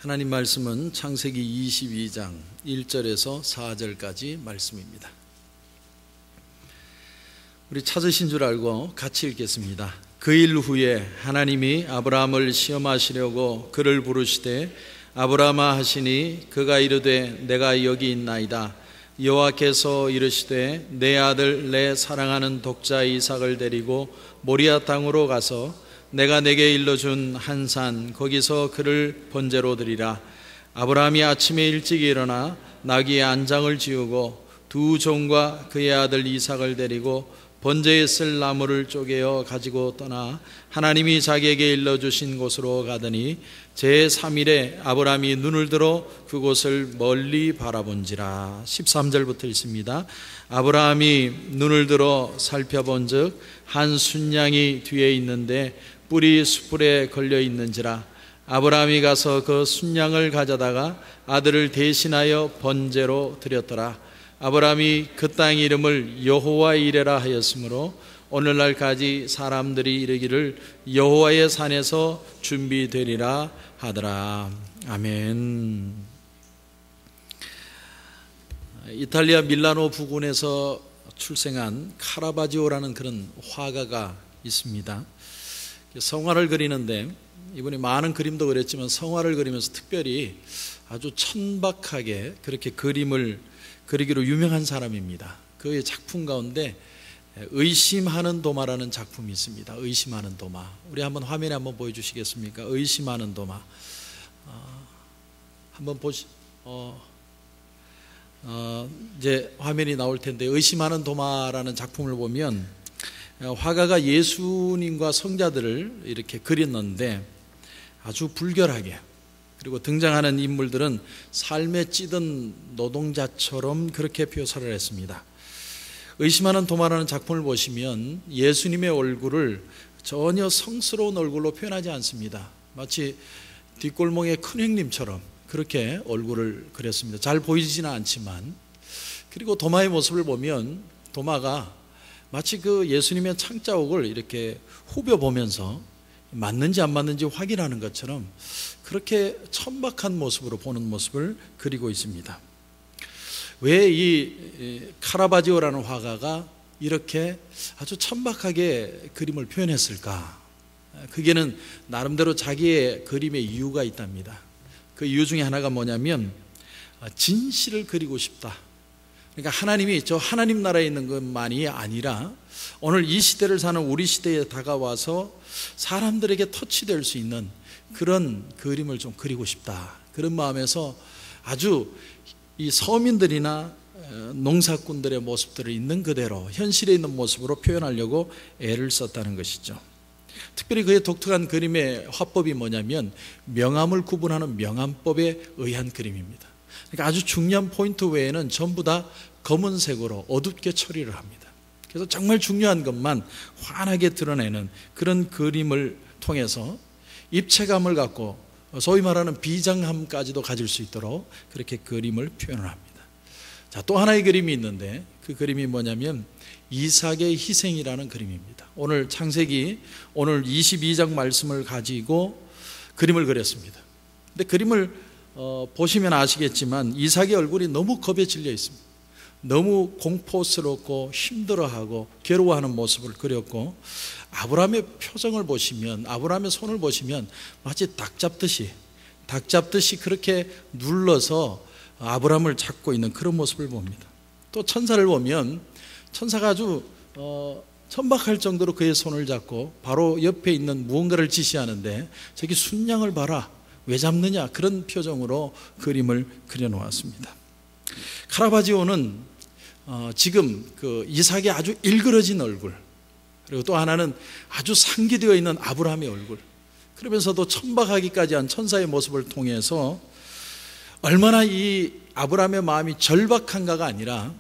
하나님 말씀은 창세기 22장 1절에서 4절까지 말씀입니다. 우리 찾으신 줄 알고 같이 읽겠습니다. 그 일 후에 하나님이 아브라함을 시험하시려고 그를 부르시되 아브라함아 하시니 그가 이르되 내가 여기 있나이다. 여호와께서 이르시되 내 아들 내 사랑하는 독자 이삭을 데리고 모리아 땅으로 가서 내가 내게 일러준 한 산 거기서 그를 번제로 드리라. 아브라함이 아침에 일찍 일어나 나귀의 안장을 지우고 두 종과 그의 아들 이삭을 데리고 번제에 쓸 나무를 쪼개어 가지고 떠나 하나님이 자기에게 일러주신 곳으로 가더니 제3일에 아브라함이 눈을 들어 그곳을 멀리 바라본지라. 13절부터 있습니다. 아브라함이 눈을 들어 살펴본즉 한 순양이 뒤에 있는데 뿔이 숯불에 걸려 있는지라. 아브라함이 가서 그 순양을 가져다가 아들을 대신하여 번제로 드렸더라. 아브라함이 그 땅 이름을 여호와 이레라 하였으므로 오늘날까지 사람들이 이르기를 여호와의 산에서 준비되리라 하더라. 아멘. 이탈리아 밀라노 부근에서 출생한 카라바지오라는 그런 화가가 있습니다. 성화를 그리는데 이분이 많은 그림도 그렸지만 성화를 그리면서 특별히 아주 천박하게 그렇게 그림을 그리기로 유명한 사람입니다. 그의 작품 가운데 의심하는 도마라는 작품이 있습니다. 의심하는 도마. 우리 한번 화면에 한번 보여주시겠습니까? 의심하는 도마. 한번 이제 화면이 나올 텐데, 의심하는 도마라는 작품을 보면 화가가 예수님과 성자들을 이렇게 그렸는데 아주 불결하게, 그리고 등장하는 인물들은 삶에 찌든 노동자처럼 그렇게 묘사를 했습니다. 의심하는 도마라는 작품을 보시면 예수님의 얼굴을 전혀 성스러운 얼굴로 표현하지 않습니다. 마치 뒷골목의 큰 형님처럼 그렇게 얼굴을 그렸습니다. 잘 보이지는 않지만. 그리고 도마의 모습을 보면 도마가 마치 그 예수님의 창자옥을 이렇게 후벼보면서 맞는지 안 맞는지 확인하는 것처럼 그렇게 천박한 모습으로 보는 모습을 그리고 있습니다. 왜 이 카라바지오라는 화가가 이렇게 아주 천박하게 그림을 표현했을까? 그게는 나름대로 자기의 그림의 이유가 있답니다. 그 이유 중에 하나가 뭐냐면 진실을 그리고 싶다. 그러니까 하나님이 저 하나님 나라에 있는 것만이 아니라 오늘 이 시대를 사는 우리 시대에 다가와서 사람들에게 터치될 수 있는 그런 그림을 좀 그리고 싶다. 그런 마음에서 아주 이 서민들이나 농사꾼들의 모습들을 있는 그대로 현실에 있는 모습으로 표현하려고 애를 썼다는 것이죠. 특별히 그의 독특한 그림의 화법이 뭐냐면 명암을 구분하는 명암법에 의한 그림입니다. 그러니까 아주 중요한 포인트 외에는 전부 다 검은색으로 어둡게 처리를 합니다. 그래서 정말 중요한 것만 환하게 드러내는 그런 그림을 통해서 입체감을 갖고 소위 말하는 비장함까지도 가질 수 있도록 그렇게 그림을 표현을 합니다. 자, 또 하나의 그림이 있는데 그 그림이 뭐냐면 이삭의 희생이라는 그림입니다. 오늘 창세기 오늘 22장 말씀을 가지고 그림을 그렸습니다. 근데 그림을 보시면 아시겠지만 이삭의 얼굴이 너무 겁에 질려 있습니다. 너무 공포스럽고 힘들어하고 괴로워하는 모습을 그렸고, 아브라함의 표정을 보시면, 아브라함의 손을 보시면 마치 닭 잡듯이 그렇게 눌러서 아브라함을 잡고 있는 그런 모습을 봅니다. 또 천사를 보면 천사가 아주 천박할 정도로 그의 손을 잡고 바로 옆에 있는 무언가를 지시하는데, 저기 순양을 봐라, 왜 잡느냐, 그런 표정으로 그림을 그려놓았습니다. 카라바지오는 지금 그 이삭의 아주 일그러진 얼굴, 그리고 또 하나는 아주 상기되어 있는 아브라함의 얼굴, 그러면서도 천박하기까지 한 천사의 모습을 통해서 얼마나 이 아브라함의 마음이 절박한가가 아니라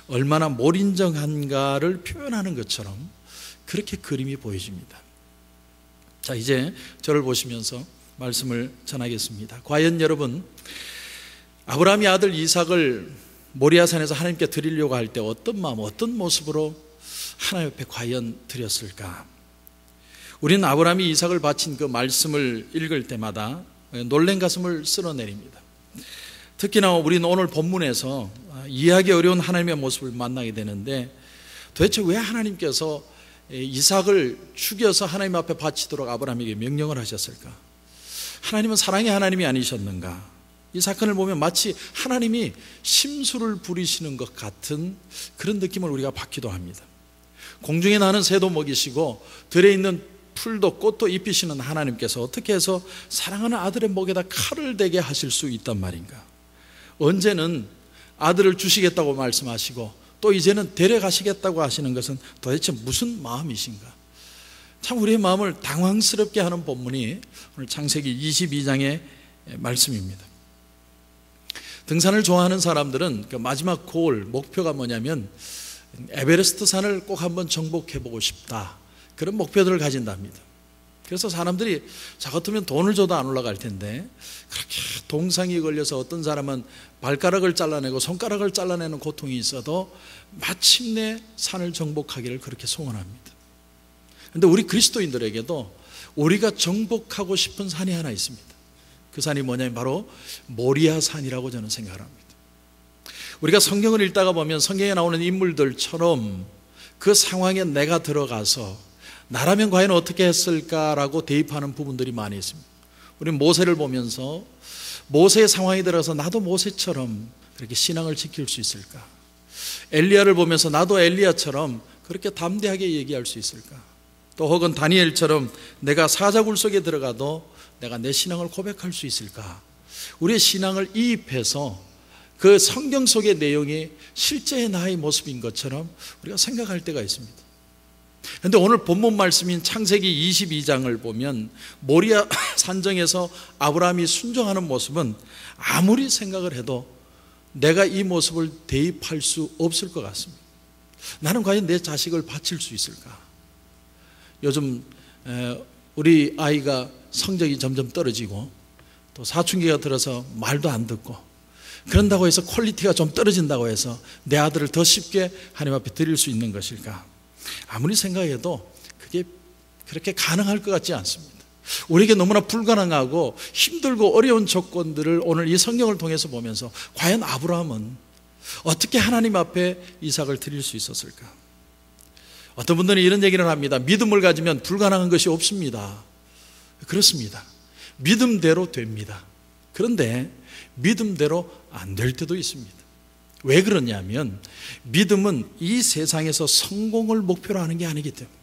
얼마나 몰인정한가를 표현하는 것처럼 그렇게 그림이 보여집니다. 자, 이제 저를 보시면서 말씀을 전하겠습니다. 과연 여러분, 아브라함이 아들 이삭을 모리아산에서 하나님께 드리려고 할 때 어떤 마음, 어떤 모습으로 하나님 앞에 과연 드렸을까? 우리는 아브라함이 이삭을 바친 그 말씀을 읽을 때마다 놀란 가슴을 쓸어내립니다. 특히나 우리는 오늘 본문에서 이해하기 어려운 하나님의 모습을 만나게 되는데, 도대체 왜 하나님께서 이삭을 죽여서 하나님 앞에 바치도록 아브라함에게 명령을 하셨을까? 하나님은 사랑의 하나님이 아니셨는가? 이 사건을 보면 마치 하나님이 심술을 부리시는 것 같은 그런 느낌을 우리가 받기도 합니다. 공중에 나는 새도 먹이시고 들에 있는 풀도 꽃도 입히시는 하나님께서 어떻게 해서 사랑하는 아들의 목에다 칼을 대게 하실 수 있단 말인가? 언제는 아들을 주시겠다고 말씀하시고 또 이제는 데려가시겠다고 하시는 것은 도대체 무슨 마음이신가? 참 우리의 마음을 당황스럽게 하는 본문이 오늘 창세기 22장의 말씀입니다. 등산을 좋아하는 사람들은 그 마지막 골, 목표가 뭐냐면 에베레스트 산을 꼭 한번 정복해보고 싶다, 그런 목표들을 가진답니다. 그래서 사람들이 저 같으면 돈을 줘도 안 올라갈 텐데 그렇게 동상이 걸려서 어떤 사람은 발가락을 잘라내고 손가락을 잘라내는 고통이 있어도 마침내 산을 정복하기를 그렇게 소원합니다. 그런데 우리 그리스도인들에게도 우리가 정복하고 싶은 산이 하나 있습니다. 그 산이 뭐냐면 바로 모리아 산이라고 저는 생각을 합니다. 우리가 성경을 읽다가 보면 성경에 나오는 인물들처럼 그 상황에 내가 들어가서 나라면 과연 어떻게 했을까라고 대입하는 부분들이 많이 있습니다. 우리는 모세를 보면서 모세의 상황에 들어서 나도 모세처럼 그렇게 신앙을 지킬 수 있을까? 엘리야를 보면서 나도 엘리야처럼 그렇게 담대하게 얘기할 수 있을까? 또 혹은 다니엘처럼 내가 사자굴 속에 들어가도 내가 내 신앙을 고백할 수 있을까? 우리의 신앙을 이입해서 그 성경 속의 내용이 실제의 나의 모습인 것처럼 우리가 생각할 때가 있습니다. 그런데 오늘 본문 말씀인 창세기 22장을 보면 모리아 산정에서 아브라함이 순종하는 모습은 아무리 생각을 해도 내가 이 모습을 대입할 수 없을 것 같습니다. 나는 과연 내 자식을 바칠 수 있을까? 요즘 우리 아이가 성적이 점점 떨어지고 또 사춘기가 들어서 말도 안 듣고 그런다고 해서 퀄리티가 좀 떨어진다고 해서 내 아들을 더 쉽게 하나님 앞에 드릴 수 있는 것일까? 아무리 생각해도 그게 그렇게 가능할 것 같지 않습니다. 우리에게 너무나 불가능하고 힘들고 어려운 조건들을 오늘 이 성경을 통해서 보면서 과연 아브라함은 어떻게 하나님 앞에 이삭을 드릴 수 있었을까? 어떤 분들은 이런 얘기를 합니다. 믿음을 가지면 불가능한 것이 없습니다. 그렇습니다. 믿음대로 됩니다. 그런데 믿음대로 안 될 때도 있습니다. 왜 그러냐면 믿음은 이 세상에서 성공을 목표로 하는 게 아니기 때문에,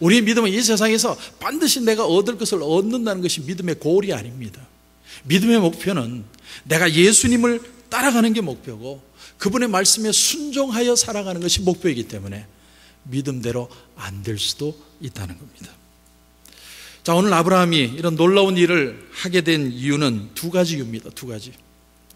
우리의 믿음은 이 세상에서 반드시 내가 얻을 것을 얻는다는 것이 믿음의 고울이 아닙니다. 믿음의 목표는 내가 예수님을 따라가는 게 목표고 그분의 말씀에 순종하여 살아가는 것이 목표이기 때문에 믿음대로 안 될 수도 있다는 겁니다. 자, 오늘 아브라함이 이런 놀라운 일을 하게 된 이유는 두 가지 이유입니다. 두 가지.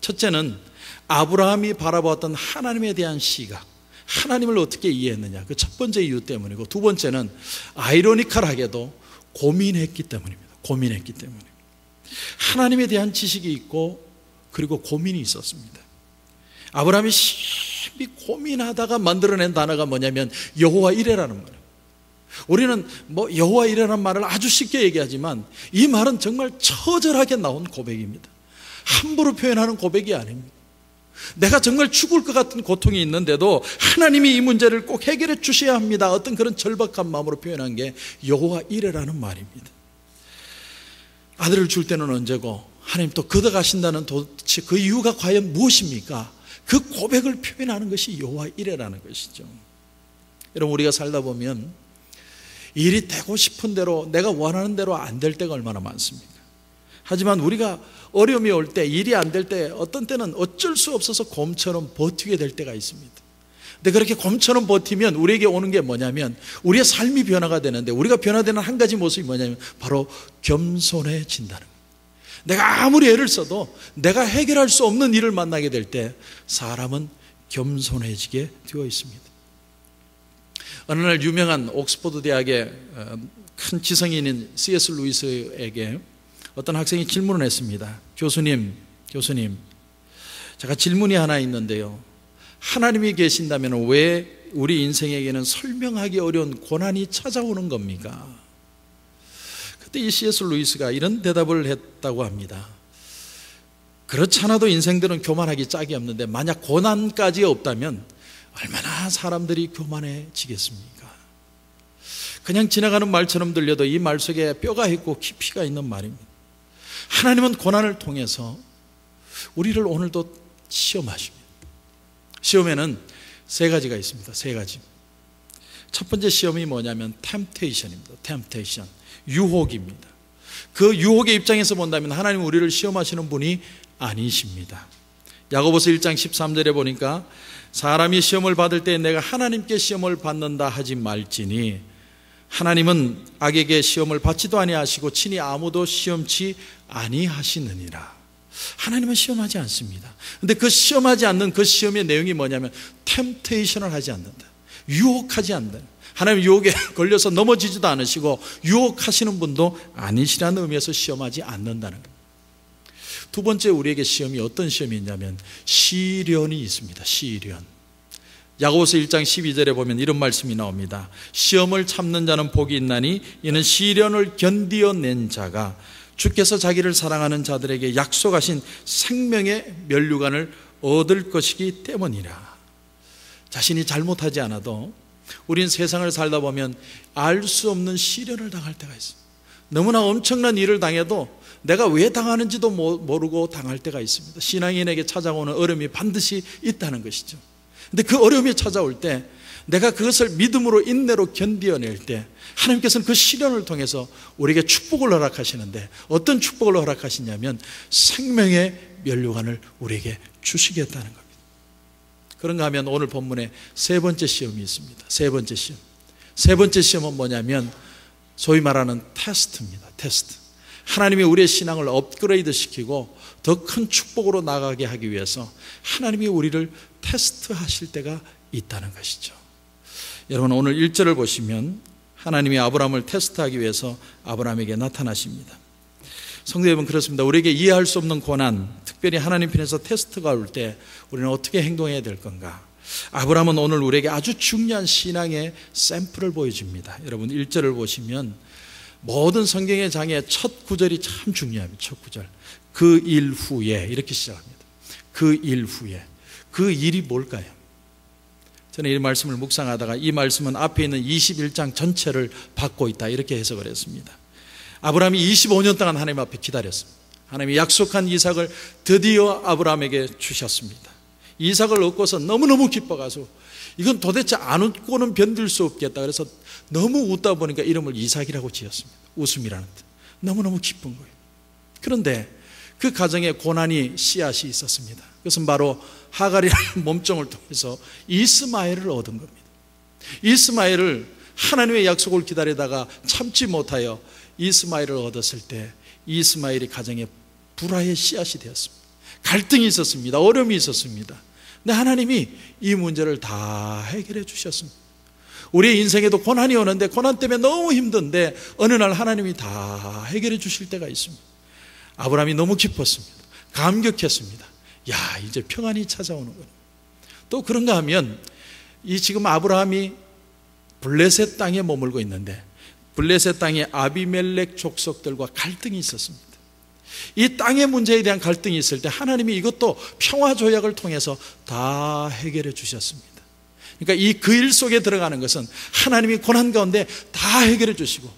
첫째는 아브라함이 바라보았던 하나님에 대한 시각, 하나님을 어떻게 이해했느냐, 그 첫 번째 이유 때문이고, 두 번째는 아이러니컬하게도 고민했기 때문입니다. 고민했기 때문에 하나님에 대한 지식이 있고 그리고 고민이 있었습니다. 아브라함이 심히 고민하다가 만들어낸 단어가 뭐냐면 여호와 이레라는 말이에요. 우리는 여호와 이레라는 말을 아주 쉽게 얘기하지만 이 말은 정말 처절하게 나온 고백입니다. 함부로 표현하는 고백이 아닙니다. 내가 정말 죽을 것 같은 고통이 있는데도 하나님이 이 문제를 꼭 해결해 주셔야 합니다. 어떤 그런 절박한 마음으로 표현한 게 여호와 이레라는 말입니다. 아들을 줄 때는 언제고 하나님 또 걷어가신다는 도대체 그 이유가 과연 무엇입니까? 그 고백을 표현하는 것이 여호와 이레라는 것이죠. 여러분, 우리가 살다 보면 일이 되고 싶은 대로 내가 원하는 대로 안 될 때가 얼마나 많습니까? 하지만 우리가 어려움이 올 때, 일이 안 될 때 어떤 때는 어쩔 수 없어서 곰처럼 버티게 될 때가 있습니다. 근데 그렇게 곰처럼 버티면 우리에게 오는 게 뭐냐면 우리의 삶이 변화가 되는데, 우리가 변화되는 한 가지 모습이 뭐냐면 바로 겸손해진다는 거예요. 내가 아무리 애를 써도 내가 해결할 수 없는 일을 만나게 될 때 사람은 겸손해지게 되어 있습니다. 어느 날 유명한 옥스퍼드 대학의 큰 지성인인 C.S. 루이스에게 어떤 학생이 질문을 했습니다. 교수님, 제가 질문이 하나 있는데요. 하나님이 계신다면 왜 우리 인생에게는 설명하기 어려운 고난이 찾아오는 겁니까? 그때 이 C.S. 루이스가 이런 대답을 했다고 합니다. 그렇지 않아도 인생들은 교만하기 짝이 없는데 만약 고난까지 없다면 얼마나 사람들이 교만해지겠습니까? 그냥 지나가는 말처럼 들려도 이 말 속에 뼈가 있고 깊이가 있는 말입니다. 하나님은 고난을 통해서 우리를 오늘도 시험하십니다. 시험에는 세 가지가 있습니다. 세 가지. 첫 번째 시험이 뭐냐면 temptation입니다. temptation. 유혹입니다. 그 유혹의 입장에서 본다면 하나님 우리를 시험하시는 분이 아니십니다. 야고보서 1장 13절에 보니까 사람이 시험을 받을 때 내가 하나님께 시험을 받는다 하지 말지니 하나님은 악에게 시험을 받지도 아니하시고 친히 아무도 시험치 아니하시느니라. 하나님은 시험하지 않습니다. 근데 그 시험하지 않는 그 시험의 내용이 뭐냐면 템테이션을 하지 않는다. 유혹하지 않는다. 하나님 유혹에 걸려서 넘어지지도 않으시고 유혹하시는 분도 아니시라는 의미에서 시험하지 않는다는 겁니다. 두 번째 우리에게 시험이 어떤 시험이 있냐면 시련이 있습니다. 시련. 야고보서 1장 12절에 보면 이런 말씀이 나옵니다. 시험을 참는 자는 복이 있나니 이는 시련을 견디어낸 자가 주께서 자기를 사랑하는 자들에게 약속하신 생명의 면류관을 얻을 것이기 때문이라. 자신이 잘못하지 않아도 우린 세상을 살다 보면 알 수 없는 시련을 당할 때가 있습니다. 너무나 엄청난 일을 당해도 내가 왜 당하는지도 모르고 당할 때가 있습니다. 신앙인에게 찾아오는 어려움이 반드시 있다는 것이죠. 근데 그 어려움이 찾아올 때 내가 그것을 믿음으로 인내로 견디어낼 때 하나님께서는 그 시련을 통해서 우리에게 축복을 허락하시는데 어떤 축복을 허락하시냐면 생명의 면류관을 우리에게 주시겠다는 겁니다. 그런가 하면 오늘 본문에 세 번째 시험이 있습니다. 세 번째 시험. 세 번째 시험은 뭐냐면 소위 말하는 테스트입니다. 테스트. 하나님이 우리의 신앙을 업그레이드 시키고 더 큰 축복으로 나가게 하기 위해서 하나님이 우리를 테스트하실 때가 있다는 것이죠. 여러분 오늘 1절을 보시면 하나님이 아브라함을 테스트하기 위해서 아브라함에게 나타나십니다. 성도 여러분 그렇습니다. 우리에게 이해할 수 없는 고난, 특별히 하나님 편에서 테스트가 올 때 우리는 어떻게 행동해야 될 건가? 아브라함은 오늘 우리에게 아주 중요한 신앙의 샘플을 보여줍니다. 여러분 1절을 보시면 모든 성경의 장의 첫 구절이 참 중요합니다. 첫 구절. 그 일 후에 이렇게 시작합니다. 그 일 후에. 그 일이 뭘까요? 저는 이 말씀을 묵상하다가 이 말씀은 앞에 있는 21장 전체를 받고 있다 이렇게 해석을 했습니다. 아브라함이 25년 동안 하나님 앞에 기다렸습니다. 하나님이 약속한 이삭을 드디어 아브라함에게 주셨습니다. 이삭을 얻고서 너무너무 기뻐가지고 이건 도대체 안 웃고는 견딜 수 없겠다. 그래서 너무 웃다 보니까 이름을 이삭이라고 지었습니다. 웃음이라는 뜻. 너무너무 기쁜 거예요. 그런데 그 가정에 고난이 씨앗이 있었습니다. 그것은 바로 하갈이라는 몸종을 통해서 이스마엘을 얻은 겁니다. 이스마엘을 하나님의 약속을 기다리다가 참지 못하여 이스마엘을 얻었을 때 이스마엘이 가정에 불화의 씨앗이 되었습니다. 갈등이 있었습니다. 어려움이 있었습니다. 근데 하나님이 이 문제를 다 해결해 주셨습니다. 우리의 인생에도 고난이 오는데 고난 때문에 너무 힘든데 어느 날 하나님이 다 해결해 주실 때가 있습니다. 아브라함이 너무 기뻤습니다. 감격했습니다. 야, 이제 평안이 찾아오는구나. 또 그런가 하면 이 지금 아브라함이 블레셋 땅에 머물고 있는데 블레셋 땅에 아비멜렉 족속들과 갈등이 있었습니다. 이 땅의 문제에 대한 갈등이 있을 때 하나님이 이것도 평화 조약을 통해서 다 해결해 주셨습니다. 그러니까 이 그 일 속에 들어가는 것은 하나님이 고난 가운데 다 해결해 주시고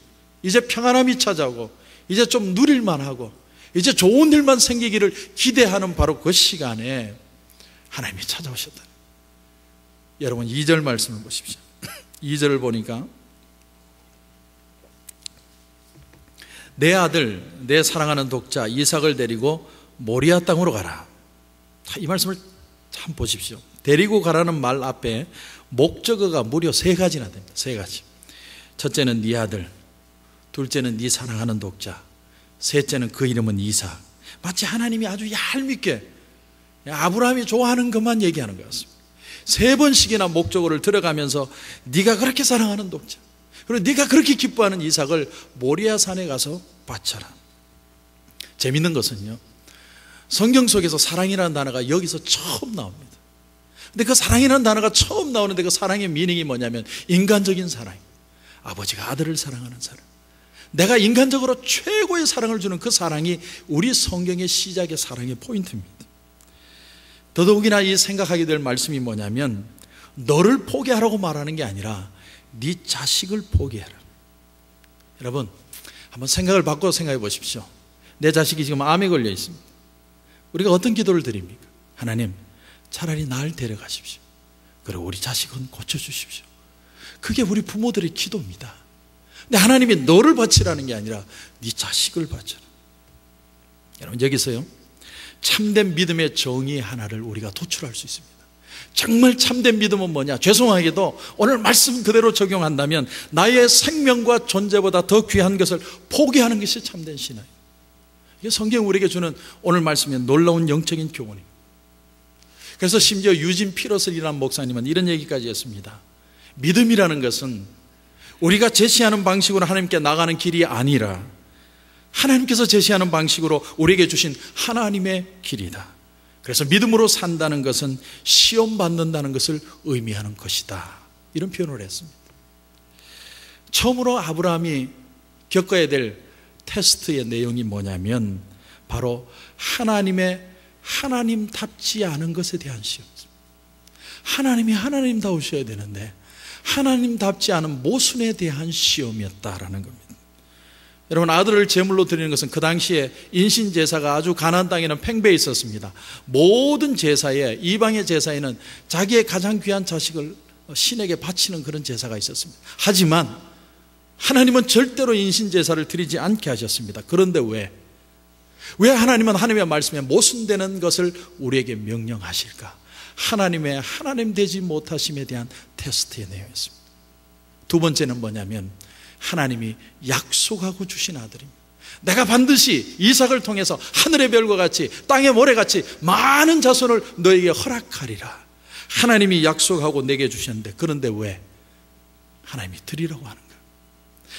이제 평안함이 찾아오고 이제 좀 누릴만 하고 이제 좋은 일만 생기기를 기대하는 바로 그 시간에 하나님이 찾아오셨다. 여러분 2절 말씀을 보십시오. 2절을 보니까 내 아들 내 사랑하는 독자 이삭을 데리고 모리아 땅으로 가라. 이 말씀을 참 보십시오. 데리고 가라는 말 앞에 목적어가 무려 3가지나 됩니다. 3가지. 첫째는 네 아들, 둘째는 네 사랑하는 독자, 셋째는 그 이름은 이삭. 마치 하나님이 아주 얄밉게 아브라함이 좋아하는 것만 얘기하는 것 같습니다. 3번씩이나 목적어를 들어가면서 네가 그렇게 사랑하는 독자, 그리고 네가 그렇게 기뻐하는 이삭을 모리아 산에 가서 바쳐라. 재밌는 것은요, 성경 속에서 사랑이라는 단어가 여기서 처음 나옵니다. 근데 그 사랑이라는 단어가 처음 나오는데 그 사랑의 미닝이 뭐냐면 인간적인 사랑입니다. 아버지가 아들을 사랑하는 사랑. 내가 인간적으로 최고의 사랑을 주는 그 사랑이 우리 성경의 시작의 사랑의 포인트입니다. 더더욱이나 이 생각하게 될 말씀이 뭐냐면, 너를 포기하라고 말하는 게 아니라 네 자식을 포기해라. 여러분, 한번 생각을 바꿔 생각해 보십시오. 내 자식이 지금 암에 걸려 있습니다. 우리가 어떤 기도를 드립니까? 하나님, 차라리 나를 데려가십시오. 그리고 우리 자식은 고쳐주십시오. 그게 우리 부모들의 기도입니다. 근데 하나님이 너를 바치라는 게 아니라 네 자식을 바쳐라. 여러분, 여기서요, 참된 믿음의 정의 하나를 우리가 도출할 수 있습니다. 정말 참된 믿음은 뭐냐? 죄송하게도 오늘 말씀 그대로 적용한다면 나의 생명과 존재보다 더 귀한 것을 포기하는 것이 참된 신앙입니다. 이게 성경이 우리에게 주는 오늘 말씀의 놀라운 영적인 교훈입니다. 그래서 심지어 유진 피러슬이라는 목사님은 이런 얘기까지 했습니다. 믿음이라는 것은 우리가 제시하는 방식으로 하나님께 나가는 길이 아니라 하나님께서 제시하는 방식으로 우리에게 주신 하나님의 길이다. 그래서 믿음으로 산다는 것은 시험 받는다는 것을 의미하는 것이다. 이런 표현을 했습니다. 처음으로 아브라함이 겪어야 될 테스트의 내용이 뭐냐면 바로 하나님답지 않은 것에 대한 시험입니다. 하나님이 하나님다우셔야 되는데 하나님답지 않은 모순에 대한 시험이었다라는 겁니다. 여러분, 아들을 제물로 드리는 것은 그 당시에 인신제사가 아주 가나안 땅에는 팽배해 있었습니다. 모든 제사에, 이방의 제사에는 자기의 가장 귀한 자식을 신에게 바치는 그런 제사가 있었습니다. 하지만 하나님은 절대로 인신제사를 드리지 않게 하셨습니다. 그런데 왜 하나님은 하나님의 말씀에 모순되는 것을 우리에게 명령하실까? 하나님의 하나님 되지 못하심에 대한 테스트의 내용이었습니다. 두 번째는 뭐냐면 하나님이 약속하고 주신 아들입니다. 내가 반드시 이삭을 통해서 하늘의 별과 같이 땅의 모래같이 많은 자손을 너에게 허락하리라. 하나님이 약속하고 내게 주셨는데, 그런데 왜 하나님이 드리라고 하는가?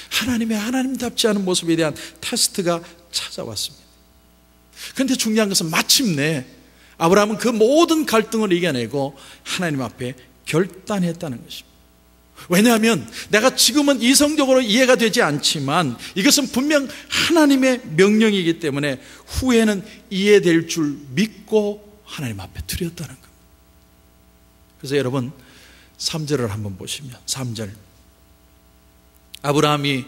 하나님의 하나님답지 않은 모습에 대한 테스트가 찾아왔습니다. 그런데 중요한 것은 마침내 아브라함은 그 모든 갈등을 이겨내고 하나님 앞에 결단했다는 것입니다. 왜냐하면 내가 지금은 이성적으로 이해가 되지 않지만 이것은 분명 하나님의 명령이기 때문에 후에는 이해될 줄 믿고 하나님 앞에 드렸다는 겁니다. 그래서 여러분, 3절을 한번 보시면 3절, 아브라함이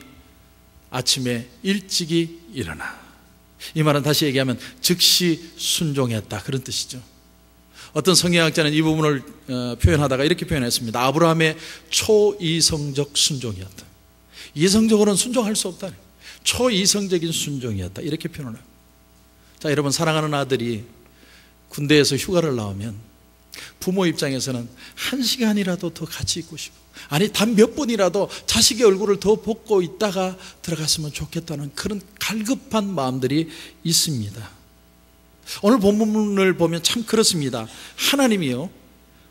아침에 일찍이 일어나. 이 말은 다시 얘기하면 즉시 순종했다, 그런 뜻이죠. 어떤 성경학자는 이 부분을 표현하다가 이렇게 표현했습니다. 아브라함의 초이성적 순종이었다. 이성적으로는 순종할 수 없다. 초이성적인 순종이었다, 이렇게 표현을 합니다. 자, 여러분, 사랑하는 아들이 군대에서 휴가를 나오면 부모 입장에서는 1시간이라도 더 같이 있고 싶어, 아니 단 몇 분이라도 자식의 얼굴을 더 보고 있다가 들어갔으면 좋겠다는 그런 갈급한 마음들이 있습니다. 오늘 본문을 보면 참 그렇습니다. 하나님이요,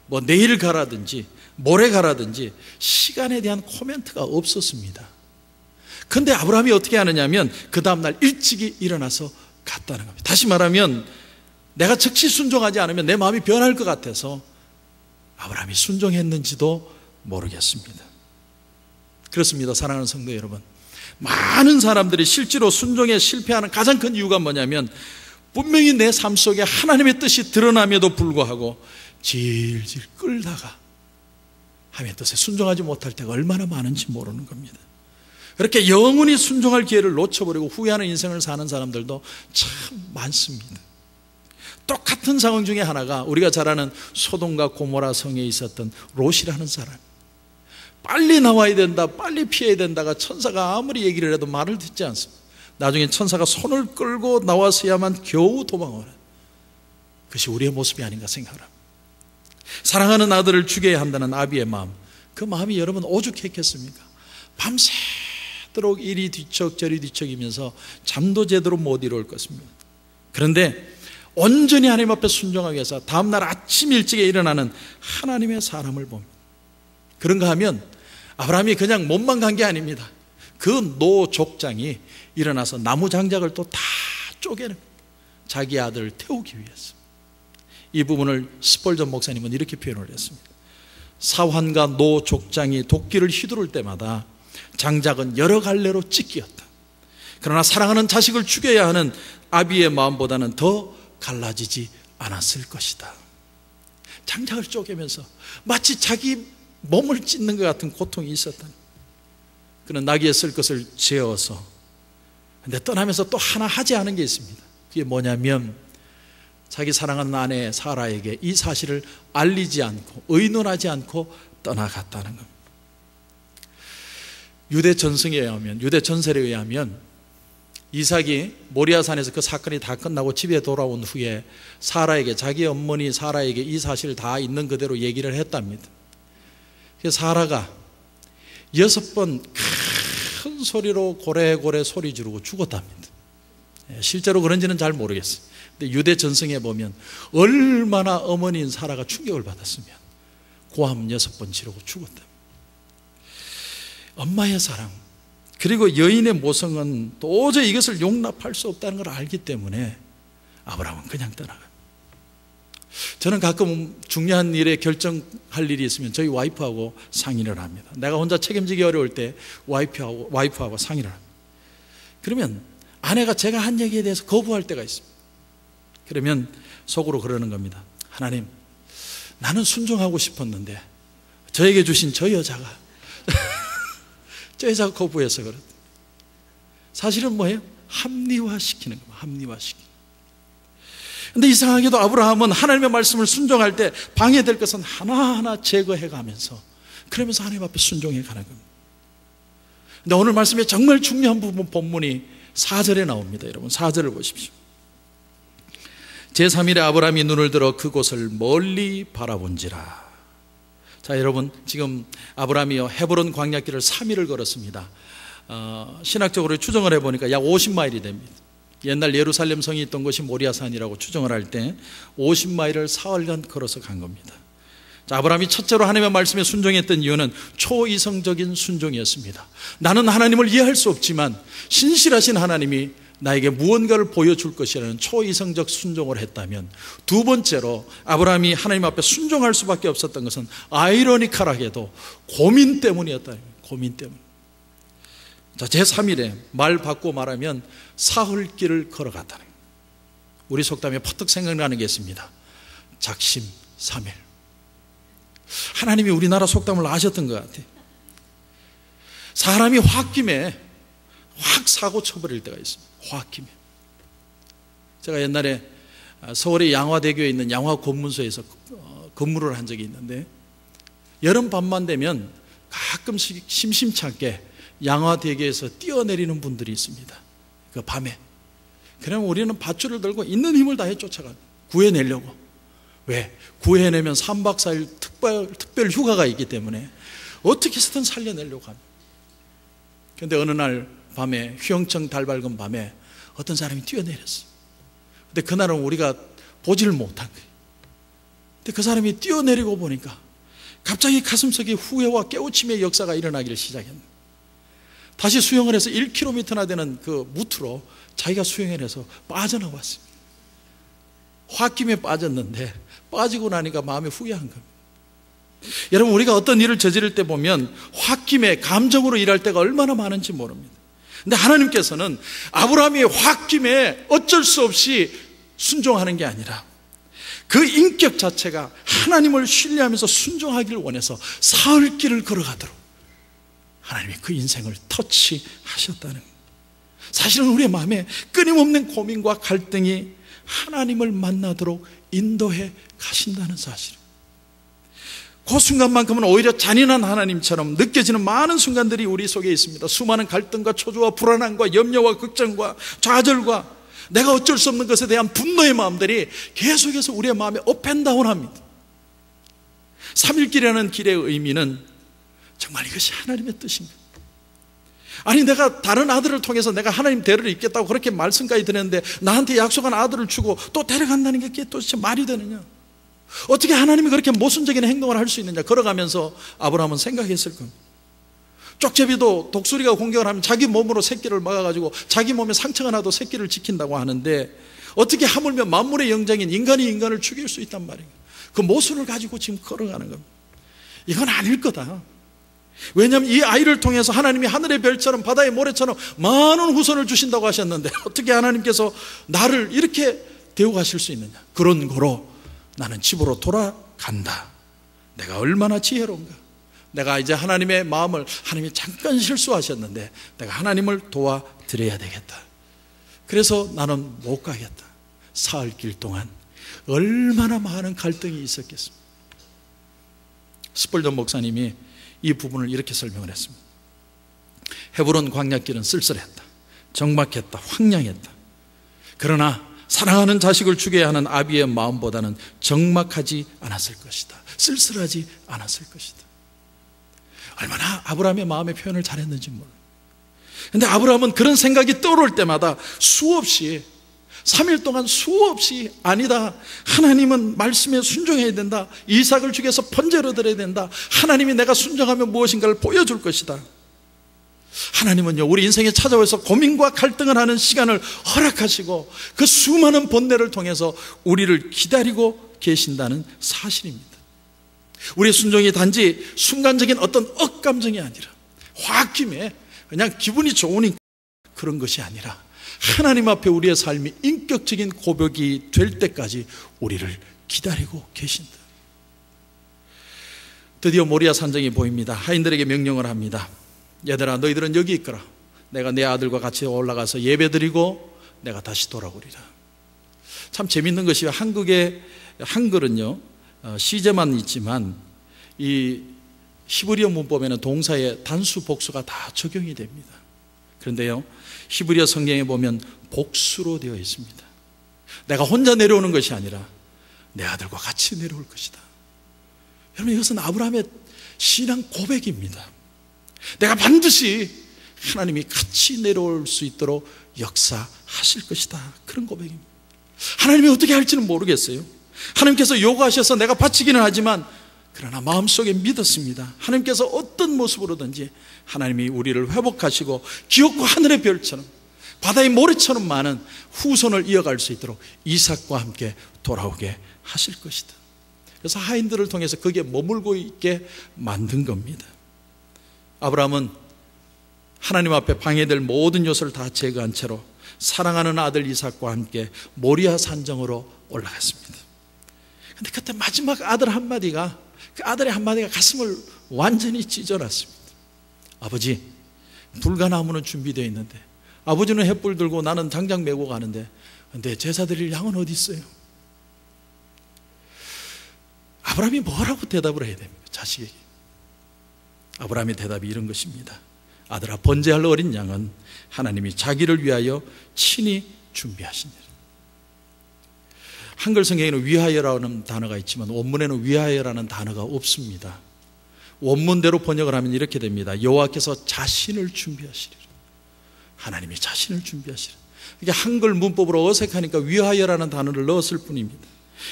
뭐 내일 가라든지 모레 가라든지 시간에 대한 코멘트가 없었습니다. 그런데 아브라함이 어떻게 하느냐면 그 다음날 일찍이 일어나서 갔다는 겁니다. 다시 말하면 내가 즉시 순종하지 않으면 내 마음이 변할 것 같아서 아브라함이 순종했는지도 모르겠습니다. 그렇습니다. 사랑하는 성도 여러분, 많은 사람들이 실제로 순종에 실패하는 가장 큰 이유가 뭐냐면 분명히 내 삶 속에 하나님의 뜻이 드러남에도 불구하고 질질 끌다가 하나님의 뜻에 순종하지 못할 때가 얼마나 많은지 모르는 겁니다. 그렇게 영원히 순종할 기회를 놓쳐버리고 후회하는 인생을 사는 사람들도 참 많습니다. 똑같은 상황 중에 하나가 우리가 잘 아는 소돔과 고모라 성에 있었던 롯이라는 사람. 빨리 나와야 된다, 빨리 피해야 된다가 천사가 아무리 얘기를 해도 말을 듣지 않습니다. 나중에 천사가 손을 끌고 나와서야만 겨우 도망오는, 그것이 우리의 모습이 아닌가 생각합니다. 사랑하는 아들을 죽여야 한다는 아비의 마음, 그 마음이 여러분 오죽했겠습니까? 밤새도록 이리 뒤척 저리 뒤척이면서 잠도 제대로 못 이룰 것입니다. 그런데 온전히 하나님 앞에 순종하기 위해서 다음날 아침 일찍에 일어나는 하나님의 사람을 봅니다. 그런가 하면 아브라함이 그냥 몸만 간 게 아닙니다. 그 노 족장이 일어나서 나무 장작을 또 다 쪼개는, 자기 아들을 태우기 위해서. 이 부분을 스펄전 목사님은 이렇게 표현을 했습니다. 사환과 노 족장이 도끼를 휘두를 때마다 장작은 여러 갈래로 찢기었다. 그러나 사랑하는 자식을 죽여야 하는 아비의 마음보다는 더 갈라지지 않았을 것이다. 장작을 쪼개면서 마치 자기 몸을 찢는 것 같은 고통이 있었다. 그는 나귀에 쓸 것을 재어서, 근데 떠나면서 또 하나 하지 않은 게 있습니다. 그게 뭐냐면 자기 사랑하는 아내 사라에게 이 사실을 알리지 않고 의논하지 않고 떠나갔다는 겁니다. 유대 전승에 의하면, 유대 전설에 의하면 이삭이 모리아산에서 그 사건이 다 끝나고 집에 돌아온 후에 사라에게, 자기 어머니 사라에게 이 사실을 다 있는 그대로 얘기를 했답니다. 그래서 사라가 6번 큰 소리로 고래고래 소리 지르고 죽었답니다. 실제로 그런지는 잘 모르겠어요. 근데 유대 전승에 보면 얼마나 어머니인 사라가 충격을 받았으면 고함 6번 지르고 죽었다. 엄마의 사랑, 그리고 여인의 모성은 도저히 이것을 용납할 수 없다는 걸 알기 때문에 아브라함은 그냥 떠나가요. 저는 가끔 중요한 일에 결정할 일이 있으면 저희 와이프하고 상의를 합니다. 내가 혼자 책임지기 어려울 때 와이프하고 상의를 합니다. 그러면 아내가 제가 한 얘기에 대해서 거부할 때가 있습니다. 그러면 속으로 그러는 겁니다. 하나님, 나는 순종하고 싶었는데 저에게 주신 저 여자가 저 여자가 거부해서 그렇다. 사실은 뭐예요? 합리화시키는 겁니다. 합리화시키는. 근데 이상하게도 아브라함은 하나님의 말씀을 순종할 때 방해될 것은 하나하나 제거해 가면서, 그러면서 하나님 앞에 순종해 가는 겁니다. 근데 오늘 말씀에 정말 중요한 부분, 본문이 4절에 나옵니다. 여러분 4절을 보십시오. 제3일에 아브라함이 눈을 들어 그곳을 멀리 바라본지라. 자, 여러분, 지금 아브라함이 헤브론 광야길을 3일을 걸었습니다. 신학적으로 추정을 해보니까 약 50마일이 됩니다. 옛날 예루살렘 성이 있던 곳이 모리아산이라고 추정을 할 때 50마일을 사흘간 걸어서 간 겁니다. 자, 아브라함이 첫째로 하나님의 말씀에 순종했던 이유는 초이성적인 순종이었습니다. 나는 하나님을 이해할 수 없지만 신실하신 하나님이 나에게 무언가를 보여줄 것이라는 초이성적 순종을 했다면, 두 번째로 아브라함이 하나님 앞에 순종할 수밖에 없었던 것은 아이러니컬하게도 고민 때문이었다. 고민 때문. 자, 제3일에 말 바꾸고 말하면 사흘길을 걸어갔다는 거예요. 우리 속담에 퍼뜩 생각나는 게 있습니다. 작심 3일. 하나님이 우리나라 속담을 아셨던 것 같아요. 사람이 홧김에 확 사고 쳐버릴 때가 있습니다. 홧김에. 제가 옛날에 서울의 양화대교에 있는 양화검문소에서 근무를 한 적이 있는데, 여름 밤만 되면 가끔씩 심심찮게 양화대교에서 뛰어내리는 분들이 있습니다. 그 밤에. 그러면 우리는 밧줄을 들고 있는 힘을 다해 쫓아가요. 구해내려고. 왜? 구해내면 3박 4일 특별 휴가가 있기 때문에 어떻게 해서든 살려내려고 합니다. 그런데 어느 날 밤에, 휘영청 달 밝은 밤에 어떤 사람이 뛰어내렸어요. 근데 그날은 우리가 보지를 못한 거예요. 근데 그 사람이 뛰어내리고 보니까 갑자기 가슴속에 후회와 깨우침의 역사가 일어나기를 시작했는데, 다시 수영을 해서 1km나 되는 그 무트로 자기가 수영을 해서 빠져나왔습니다. 홧김에 빠졌는데 빠지고 나니까 마음에 후회한 겁니다. 여러분, 우리가 어떤 일을 저지를 때 보면 홧김에 감정으로 일할 때가 얼마나 많은지 모릅니다. 근데 하나님께서는 아브라함이 홧김에 어쩔 수 없이 순종하는 게 아니라 그 인격 자체가 하나님을 신뢰하면서 순종하기를 원해서 사흘길을 걸어가도록 하나님이 그 인생을 터치하셨다는 거예요. 사실은 우리의 마음에 끊임없는 고민과 갈등이 하나님을 만나도록 인도해 가신다는 사실. 그 순간만큼은 오히려 잔인한 하나님처럼 느껴지는 많은 순간들이 우리 속에 있습니다. 수많은 갈등과 초조와 불안함과 염려와 걱정과 좌절과 내가 어쩔 수 없는 것에 대한 분노의 마음들이 계속해서 우리의 마음에 업앤다운합니다. 3일길이라는 길의 의미는 정말 이것이 하나님의 뜻인가? 아니, 내가 다른 아들을 통해서 내가 하나님 대를 잇겠다고 그렇게 말씀까지 드렸는데 나한테 약속한 아들을 주고 또 데려간다는 게 도대체 말이 되느냐? 어떻게 하나님이 그렇게 모순적인 행동을 할 수 있느냐? 걸어가면서 아브라함은 생각했을 겁니다. 쪽제비도 독수리가 공격을 하면 자기 몸으로 새끼를 막아가지고 자기 몸에 상처가 나도 새끼를 지킨다고 하는데, 어떻게 하물며 만물의 영장인 인간이 인간을 죽일 수 있단 말이에요. 그 모순을 가지고 지금 걸어가는 겁니다. 이건 아닐 거다. 왜냐하면 이 아이를 통해서 하나님이 하늘의 별처럼 바다의 모래처럼 많은 후손을 주신다고 하셨는데 어떻게 하나님께서 나를 이렇게 대우하실 수 있느냐. 그런 거로 나는 집으로 돌아간다. 내가 얼마나 지혜로운가. 내가 이제 하나님의 마음을, 하나님이 잠깐 실수하셨는데 내가 하나님을 도와드려야 되겠다. 그래서 나는 못 가겠다. 사흘 길 동안 얼마나 많은 갈등이 있었겠습니까? 스펄전 목사님이 이 부분을 이렇게 설명을 했습니다. 헤브론 광야길은 쓸쓸했다. 적막했다. 황량했다. 그러나 사랑하는 자식을 죽여야 하는 아비의 마음보다는 적막하지 않았을 것이다. 쓸쓸하지 않았을 것이다. 얼마나 아브라함의 마음의 표현을 잘했는지 몰라요. 그런데 아브라함은 그런 생각이 떠오를 때마다 수없이 3일 동안 수없이 아니다. 하나님은 말씀에 순종해야 된다. 이삭을 죽여서 번제로 드려야 된다. 하나님이 내가 순종하면 무엇인가를 보여줄 것이다. 하나님은요, 우리 인생에 찾아와서 고민과 갈등을 하는 시간을 허락하시고 그 수많은 번뇌를 통해서 우리를 기다리고 계신다는 사실입니다. 우리의 순종이 단지 순간적인 어떤 억감정이 아니라 홧김에 그냥 기분이 좋으니까 그런 것이 아니라 하나님 앞에 우리의 삶이 인격적인 고백이 될 때까지 우리를 기다리고 계신다. 드디어 모리아 산정이 보입니다. 하인들에게 명령을 합니다. 얘들아, 너희들은 여기 있거라. 내가 내 아들과 같이 올라가서 예배드리고 내가 다시 돌아오리라. 참 재밌는 것이 한글은요 시제만 있지만 이 히브리어 문법에는 동사의 단수 복수가 다 적용이 됩니다. 그런데요, 히브리어 성경에 보면 복수로 되어 있습니다. 내가 혼자 내려오는 것이 아니라 내 아들과 같이 내려올 것이다. 여러분, 이것은 아브라함의 신앙 고백입니다. 내가 반드시 하나님이 같이 내려올 수 있도록 역사하실 것이다. 그런 고백입니다. 하나님이 어떻게 할지는 모르겠어요. 하나님께서 요구하셔서 내가 바치기는 하지만 그러나 마음속에 믿었습니다. 하나님께서 어떤 모습으로든지 하나님이 우리를 회복하시고 기업과 하늘의 별처럼 바다의 모래처럼 많은 후손을 이어갈 수 있도록 이삭과 함께 돌아오게 하실 것이다. 그래서 하인들을 통해서 거기에 머물고 있게 만든 겁니다. 아브라함은 하나님 앞에 방해될 모든 요소를 다 제거한 채로 사랑하는 아들 이삭과 함께 모리아 산정으로 올라갔습니다. 그런데 그때 마지막 아들 한마디가, 그 아들의 한마디가 가슴을 완전히 찢어놨습니다. 아버지, 불가나무는 준비되어 있는데, 아버지는 횃불 들고 나는 장작 메고 가는데, 근데 제사 드릴 양은 어디 있어요? 아브라함이 뭐라고 대답을 해야 됩니까? 자식에게. 아브라함의 대답이 이런 것입니다. 아들아, 번제할 어린 양은 하나님이 자기를 위하여 친히 준비하시니라. 한글 성경에는 위하여라는 단어가 있지만 원문에는 위하여라는 단어가 없습니다. 원문대로 번역을 하면 이렇게 됩니다. 여호와께서 자신을 준비하시리라. 하나님이 자신을 준비하시리라. 이게 한글 문법으로 어색하니까 위하여라는 단어를 넣었을 뿐입니다.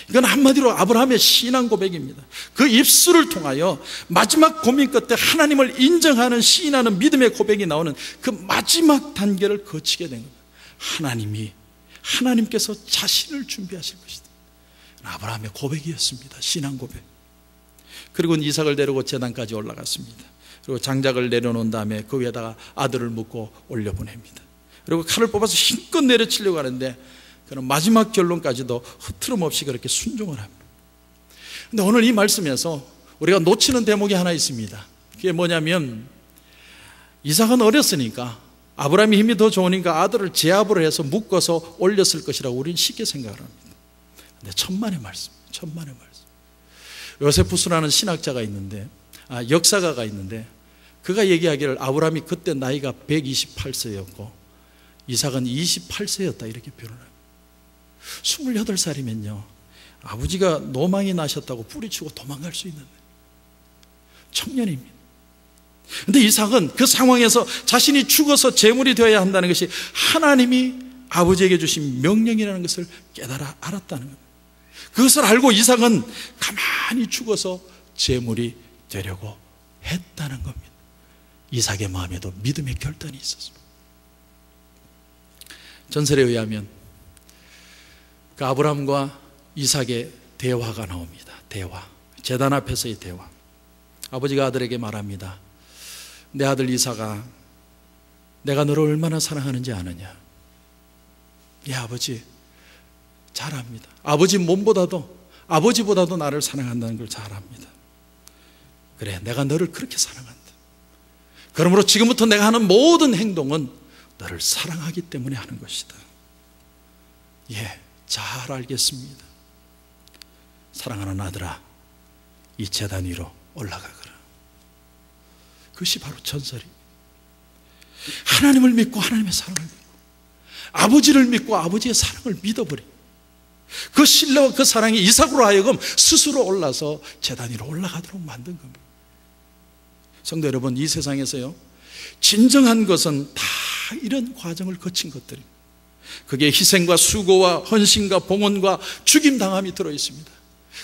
이건 한마디로 아브라함의 신앙 고백입니다. 그 입술을 통하여 마지막 고민 끝에 하나님을 인정하는 시인하는 믿음의 고백이 나오는 그 마지막 단계를 거치게 된 겁니다. 하나님께서 자신을 준비하실 것이다. 아브라함의 고백이었습니다. 신앙 고백. 그리고 이삭을 데리고 제단까지 올라갔습니다. 그리고 장작을 내려놓은 다음에 그 위에다가 아들을 묻고 올려보냅니다. 그리고 칼을 뽑아서 힘껏 내려치려고 하는데 그는 마지막 결론까지도 흐트름 없이 그렇게 순종을 합니다. 그런데 오늘 이 말씀에서 우리가 놓치는 대목이 하나 있습니다. 그게 뭐냐면 이삭은 어렸으니까 아브라함이 힘이 더 좋으니까 아들을 제압을 해서 묶어서 올렸을 것이라고 우리는 쉽게 생각을 합니다. 그런데 천만의 말씀. 요세푸스라는 신학자가 있는데, 역사가가 있는데, 그가 얘기하기를 아브라함이 그때 나이가 128세였고 이삭은 28세였다 이렇게 표현합니다. 28살이면요 아버지가 노망이 나셨다고 뿌리치고 도망갈 수 있는 청년입니다. 그런데 이삭은 그 상황에서 자신이 죽어서 제물이 되어야 한다는 것이 하나님이 아버지에게 주신 명령이라는 것을 깨달아 알았다는 겁니다. 그것을 알고 이삭은 가만히 죽어서 제물이 되려고 했다는 겁니다. 이삭의 마음에도 믿음의 결단이 있었습니다. 전설에 의하면 그 아브라함과 이삭의 대화가 나옵니다. 대화. 제단 앞에서의 대화. 아버지가 아들에게 말합니다. 내 아들 이삭아, 내가 너를 얼마나 사랑하는지 아느냐? 예, 아버지 잘 압니다. 아버지 몸보다도, 아버지보다도 나를 사랑한다는 걸 잘 압니다. 그래, 내가 너를 그렇게 사랑한다. 그러므로 지금부터 내가 하는 모든 행동은 너를 사랑하기 때문에 하는 것이다. 예, 잘 알겠습니다. 사랑하는 아들아, 이 제단 위로 올라가거라. 그것이 바로 전설이, 하나님을 믿고 하나님의 사랑을 믿고 아버지를 믿고 아버지의 사랑을 믿어버린 그 신뢰와 그 사랑이 이삭으로 하여금 스스로 올라서 제단 위로 올라가도록 만든 겁니다. 성도 여러분, 이 세상에서요, 진정한 것은 다 이런 과정을 거친 것들입니다. 그게 희생과 수고와 헌신과 봉헌과 죽임당함이 들어있습니다.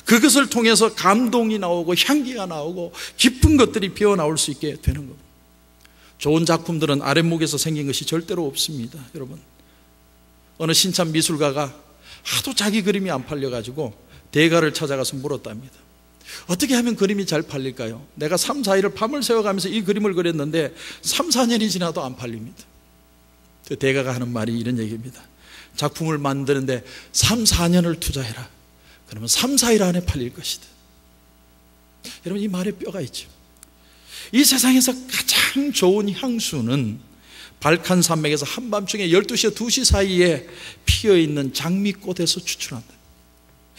그것을 통해서 감동이 나오고 향기가 나오고 깊은 것들이 피어나올 수 있게 되는 겁니다. 좋은 작품들은 아랫목에서 생긴 것이 절대로 없습니다. 여러분, 어느 신참 미술가가 하도 자기 그림이 안 팔려가지고 대가를 찾아가서 물었답니다. 어떻게 하면 그림이 잘 팔릴까요? 내가 3, 4일을 밤을 새워가면서 이 그림을 그렸는데 3, 4년이 지나도 안 팔립니다. 그 대가가 하는 말이 이런 얘기입니다. 작품을 만드는데 3, 4년을 투자해라. 그러면 3, 4일 안에 팔릴 것이다. 여러분, 이 말에 뼈가 있죠. 이 세상에서 가장 좋은 향수는 발칸 산맥에서 한밤중에 12시와 2시 사이에 피어있는 장미꽃에서 추출한다.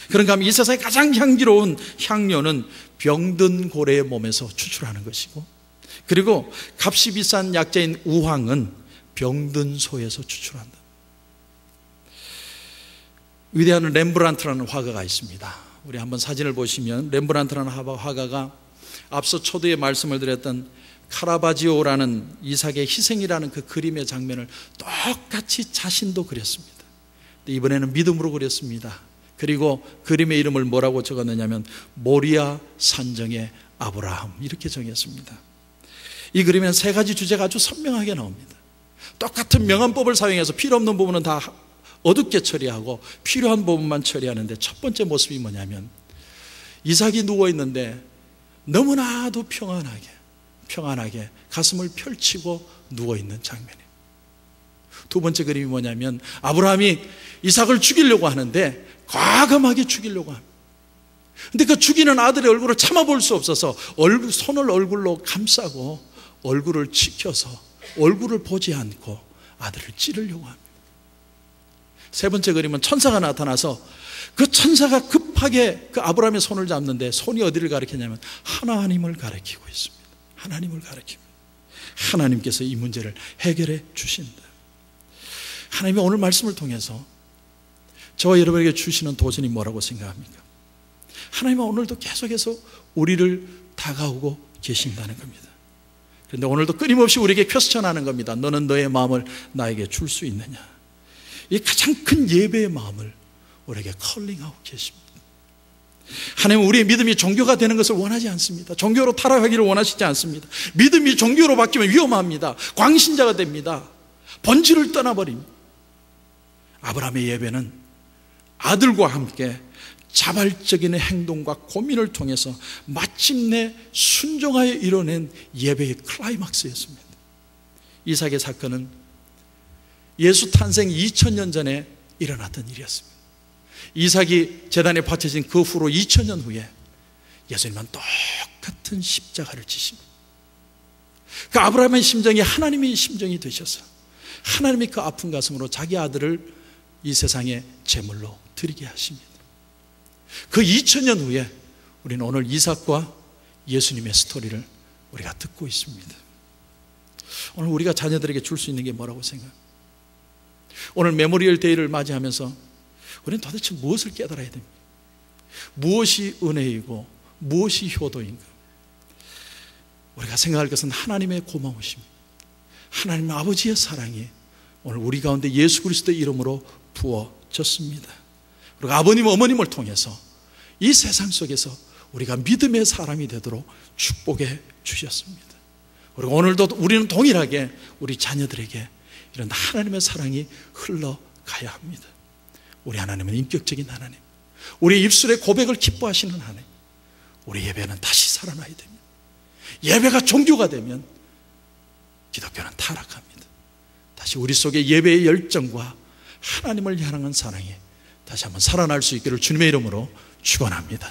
그런가 하면 이 세상에 가장 향기로운 향료는 병든 고래의 몸에서 추출하는 것이고, 그리고 값이 비싼 약재인 우황은 병든 소에서 추출한다. 위대한 렘브란트라는 화가가 있습니다. 우리 한번 사진을 보시면 렘브란트라는 화가가 앞서 초두에 말씀을 드렸던 카라바지오라는 이삭의 희생이라는 그 그림의 장면을 똑같이 자신도 그렸습니다. 이번에는 믿음으로 그렸습니다. 그리고 그림의 이름을 뭐라고 적었느냐면 모리아 산정의 아브라함, 이렇게 정했습니다. 이 그림에는 세 가지 주제가 아주 선명하게 나옵니다. 똑같은 명암법을 사용해서 필요 없는 부분은 다 어둡게 처리하고 필요한 부분만 처리하는데, 첫 번째 모습이 뭐냐면 이삭이 누워있는데 너무나도 평안하게 가슴을 펼치고 누워있는 장면이에요. 두 번째 그림이 뭐냐면 아브라함이 이삭을 죽이려고 하는데 과감하게 죽이려고 합니다. 근데 그 죽이는 아들의 얼굴을 참아볼 수 없어서 손을 얼굴로 감싸고 얼굴을 치켜서 얼굴을 보지 않고 아들을 찌르려고 합니다. 세 번째 그림은 천사가 나타나서 그 천사가 급하게 그 아브라함의 손을 잡는데 손이 어디를 가리키냐면 하나님을 가리키고 있습니다. 하나님을 가리킵니다. 하나님께서 이 문제를 해결해 주신다. 하나님이 오늘 말씀을 통해서 저와 여러분에게 주시는 도전이 뭐라고 생각합니까? 하나님은 오늘도 계속해서 우리를 다가오고 계신다는 겁니다. 그런데 오늘도 끊임없이 우리에게 퀘스천하는 겁니다. 너는 너의 마음을 나에게 줄 수 있느냐? 이 가장 큰 예배의 마음을 우리에게 컬링하고 계십니다. 하나님은 우리의 믿음이 종교가 되는 것을 원하지 않습니다. 종교로 타락하기를 원하시지 않습니다. 믿음이 종교로 바뀌면 위험합니다. 광신자가 됩니다. 본질을 떠나버립니다. 아브라함의 예배는 아들과 함께 자발적인 행동과 고민을 통해서 마침내 순종하여 이뤄낸 예배의 클라이막스였습니다. 이삭의 사건은 예수 탄생 2000년 전에 일어났던 일이었습니다. 이삭이 제단에 바쳐진 그 후로 2000년 후에 예수님은 똑같은 십자가를 지십니다. 그 아브라함의 심정이 하나님의 심정이 되셔서 하나님이 그 아픈 가슴으로 자기 아들을 이 세상에 제물로 드리게 하십니다. 그 2000년 후에 우리는 오늘 이삭과 예수님의 스토리를 우리가 듣고 있습니다. 오늘 우리가 자녀들에게 줄 수 있는 게 뭐라고 생각합니까? 오늘 메모리얼 데이를 맞이하면서 우리는 도대체 무엇을 깨달아야 됩니까? 무엇이 은혜이고 무엇이 효도인가? 우리가 생각할 것은 하나님의 고마우십니다. 하나님 아버지의 사랑이 오늘 우리 가운데 예수 그리스도의 이름으로 부어졌습니다. 그리고 아버님 어머님을 통해서 이 세상 속에서 우리가 믿음의 사람이 되도록 축복해 주셨습니다. 그리고 오늘도 우리는 동일하게 우리 자녀들에게 이런 하나님의 사랑이 흘러가야 합니다. 우리 하나님은 인격적인 하나님, 우리 입술의 고백을 기뻐하시는 하나님. 우리 예배는 다시 살아나야 됩니다. 예배가 종교가 되면 기독교는 타락합니다. 다시 우리 속에 예배의 열정과 하나님을 향한 사랑이 다시 한번 살아날 수 있기를 주님의 이름으로 축원합니다.